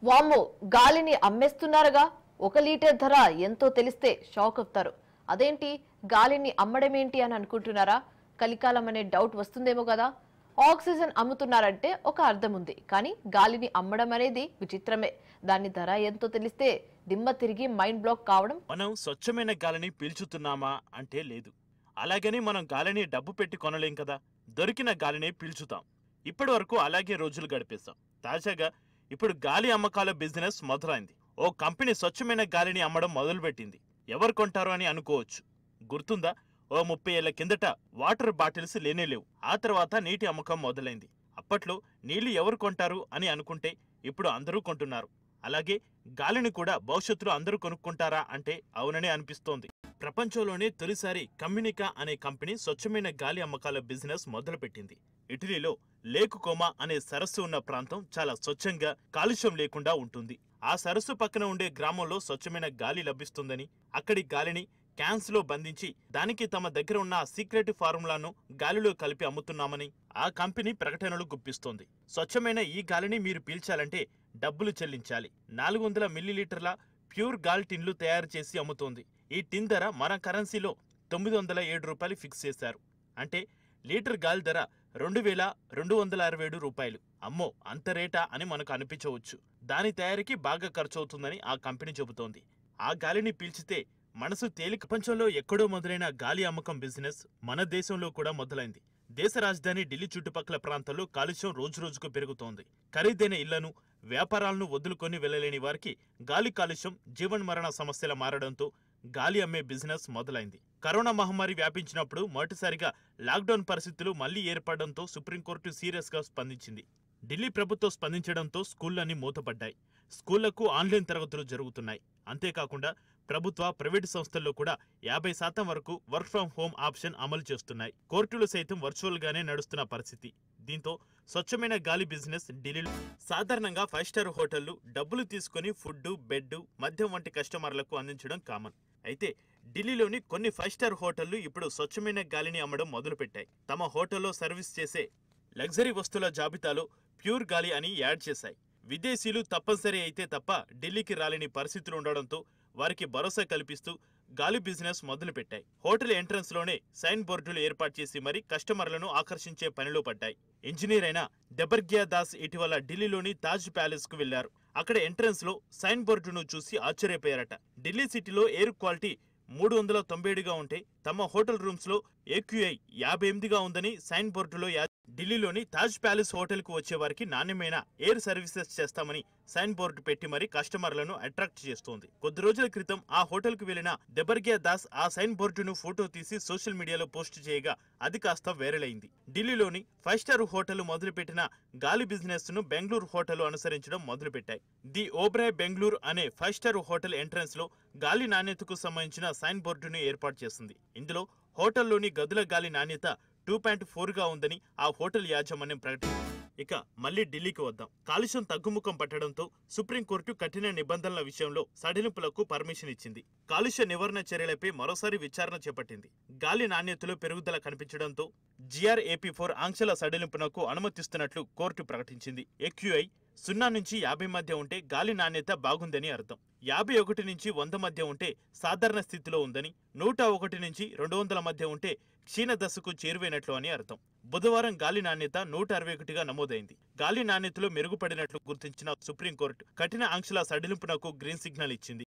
వామ్మో గాలిని అమ్మేస్తున్నారుగా 1 లీటర్ ధర ఎంతో తెలిస్తే షాక్ అవుతారు. అదేంటి గాలిని అమ్మడమేంటి అని అనుకుంటున్నారా? కలికాలం అనే డౌట్ వస్తుందేమో కదా. ఆక్సిజన్ అమ్ముతున్నారంటే ఒక అర్థం ఉంది, కానీ గాలిని అమ్మడం అనేది విచిత్రమే. దాని ధర ఎంతో తెలిస్తే దిమ్మ తిరిగి మైండ్ బ్లాక్ కావడం. మనం స్వచ్ఛమైన గాలిని పీల్చుతున్నామా అంటే లేదు. అలాగని మనం గాలిని డబ్బు పెట్టి కొనలేం కదా. దొరికిన గాలిని పీల్చుతాం. ఇప్పటి వరకు అలాగే రోజులు గడిపేస్తాం. తాజాగా ఇప్పుడు గాలి అమ్మకాల బిజినెస్ మొదలైంది. ఓ కంపెనీ స్వచ్ఛమైన గాలిని అమ్మడం మొదలుపెట్టింది. ఎవరు కొంటారు అని అనుకోవచ్చు. గుర్తుందా, ఓ 30 ఏళ్ల కిందట వాటర్ బాటిల్స్ లేనేలేవు. ఆ తర్వాత నీటి అమ్మకం మొదలైంది. అప్పట్లో నీళ్లు ఎవరు కొంటారు అని అనుకుంటే ఇప్పుడు అందరూ కొంటున్నారు. అలాగే గాలిని కూడా భవిష్యత్తులో అందరూ కొనుక్కుంటారా అంటే అవుననే అనిపిస్తోంది. ప్రపంచంలోనే తొలిసారి కమ్యూనికా అనే కంపెనీ స్వచ్ఛమైన గాలి అమ్మకాల బిజినెస్ మొదలుపెట్టింది. ఇటలీలో లేక్ కోమా అనే సరస్సు ఉన్న ప్రాంతం చాలా స్వచ్ఛంగా, కాలుష్యం లేకుండా ఉంటుంది. ఆ సరస్సు పక్కన ఉండే గ్రామంలో స్వచ్ఛమైన గాలి లభిస్తుందని, అక్కడి గాలిని క్యాన్స్ లో బంధించి దానికి తమ దగ్గర ఉన్న సీక్రెట్ ఫార్ములాను గాలిలో కలిపి అమ్ముతున్నామని ఆ కంపెనీ ప్రకటనలు గుప్పిస్తోంది. స్వచ్ఛమైన ఈ గాలిని మీరు పీల్చాలంటే డబ్బులు చెల్లించాలి. 400 మిల్లీలీటర్ల ప్యూర్ గాలి టిన్లు తయారు చేసి అమ్ముతోంది. ఈ టిన్ ధర మన కరెన్సీలో 907 రూపాయలు ఫిక్స్ చేశారు. అంటే లీటర్ గాలి ధర 2267 రూపాయలు. అమ్మో, అంత రేటా అని మనకు అనిపించవచ్చు. దాని తయారీకి బాగా ఖర్చు అవుతుందని ఆ కంపెనీ చెబుతోంది. ఆ గాలిని పీల్చితే మనసు తేలిక. ప్రపంచంలో ఎక్కడో మొదలైన గాలి అమ్మకం బిజినెస్ మన దేశంలో కూడా మొదలైంది. దేశ రాజధాని ఢిల్లీ చుట్టుపక్కల ప్రాంతాల్లో కాలుష్యం రోజురోజుకు పెరుగుతోంది. ఖరీదైన ఇళ్లను, వ్యాపారాలను వదులుకొని వెళ్లలేని వారికి గాలి కాలుష్యం జీవన్మరణ సమస్యల మారడంతో గాలి అమ్మే బిజినెస్ మొదలైంది. కరోనా మహమ్మారి వ్యాపించినప్పుడు మొదటిసారిగా లాక్డౌన్ పరిస్థితులు మళ్లీ ఏర్పడడంతో సుప్రీంకోర్టు సీరియస్ గా స్పందించింది. ఢిల్లీ ప్రభుత్వం స్పందించడంతో స్కూళ్లన్నీ మూతపడ్డాయి. స్కూళ్లకు ఆన్లైన్ తరగతులు జరుగుతున్నాయి. అంతేకాకుండా ప్రభుత్వ, ప్రైవేటు సంస్థల్లో కూడా 50% వరకు వర్క్ ఫ్రం హోం ఆప్షన్ అమలు చేస్తున్నాయి. కోర్టులు సైతం వర్చువల్ గానే నడుస్తున్న పరిస్థితి. దీంతో స్వచ్ఛమైన గాలి బిజినెస్ ఢిల్లీలో సాధారణంగా 5 స్టార్ హోటళ్లు డబ్బులు తీసుకుని ఫుడ్, బెడ్, మద్యం వంటి కస్టమర్లకు అందించడం కామన్. అయితే ఢిల్లీలోని కొన్ని 5 స్టార్ హోటళ్లు ఇప్పుడు స్వచ్ఛమైన గాలిని అమ్మడం మొదలుపెట్టాయి. తమ హోటల్లో సర్వీస్ చేసే లగ్జరీ వస్తువుల జాబితాలో ప్యూర్ గాలి అని యాడ్ చేశాయి. విదేశీయులు తప్పనిసరి అయితే తప్ప ఢిల్లీకి రాలేని పరిస్థితులు ఉండడంతో వారికి భరోసా కల్పిస్తూ గాలి బిజినెస్ మొదలుపెట్టాయి. హోటల్ ఎంట్రన్స్ లోనే సైన్ బోర్డులు ఏర్పాటు చేసి మరీ కస్టమర్లను ఆకర్షించే పనిలో పడ్డాయి. ఇంజనీర్ అయిన దెబర్గ్యా దాస్ ఇటీవల ఢిల్లీలోని తాజ్ ప్యాలెస్ కు వెళ్లారు. అక్కడ ఎంట్రన్స్ లో సైన్ బోర్డును చూసి ఆశ్చర్యపోయారట. ఢిల్లీ సిటీలో ఎయిర్ క్వాలిటీ 397గా ఉంటే తమ హోటల్ రూమ్స్ లో AQI 58గా ఉందని సైన్ బోర్డులో ఢిల్లీలోని తాజ్ ప్యాలెస్ హోటల్ కు వచ్చే వారికి నాణ్యమైన ఎయిర్ సర్వీసెస్ చేస్తామని సైన్ బోర్డు పెట్టి మరీ కస్టమర్లను అట్రాక్ట్ చేస్తోంది. కొద్ది రోజుల క్రితం ఆ హోటల్ కు వెళ్లిన దెబర్గ్యా దాస్ ఆ సైన్ బోర్డును ఫోటో తీసి సోషల్ మీడియాలో పోస్ట్ చేయగా అది కాస్త వైరల్ అయింది. ఢిల్లీలోని 5 స్టార్ హోటల్ మొదలుపెట్టిన గాలి బిజినెస్ ను బెంగళూరు హోటల్ అనుసరించడం మొదలుపెట్టాయి. ది ఓబ్రాయ్ బెంగళూరు అనే 5 స్టార్ హోటల్ ఎంట్రన్స్ లో గాలి నాణ్యతకు సంబంధించిన సైన్ బోర్డును ఏర్పాటు చేసింది. ఇందులో హోటల్లోని గదుల గాలి నాణ్యత 2.4గా ఉందని ఆ హోటల్ యాజమాన్యం ప్రకటించింది. ఇక మళ్లీ ఢిల్లీకి వద్దాం. కాలుష్యం తగ్గుముఖం పట్టడంతో సుప్రీంకోర్టు కఠిన నిబంధనల విషయంలో సడలింపులకు పర్మిషన్ ఇచ్చింది. కాలుష్య నివారణ చర్యలపై మరోసారి విచారణ చేపట్టింది. గాలి నాణ్యతలో పెరుగుదల కనిపించడంతో GRAP4 ఆంక్షల సడలింపునకు అనుమతిస్తున్నట్లు కోర్టు ప్రకటించింది. AQI 0 నుంచి 50 మధ్య ఉంటే గాలి నాణ్యత బాగుందని అర్థం. 51 నుంచి 100 మధ్య ఉంటే సాధారణ స్థితిలో ఉందని, 101 నుంచి 200 మధ్య ఉంటే క్షీణ దశకు చేరువైనట్లు అని అర్థం. బుధవారం గాలి నాణ్యత 161గా నమోదైంది. గాలి నాణ్యతలో మెరుగుపడినట్లు గుర్తించిన సుప్రీంకోర్టు కఠిన ఆంక్షల సడలింపునకు గ్రీన్ సిగ్నల్ ఇచ్చింది.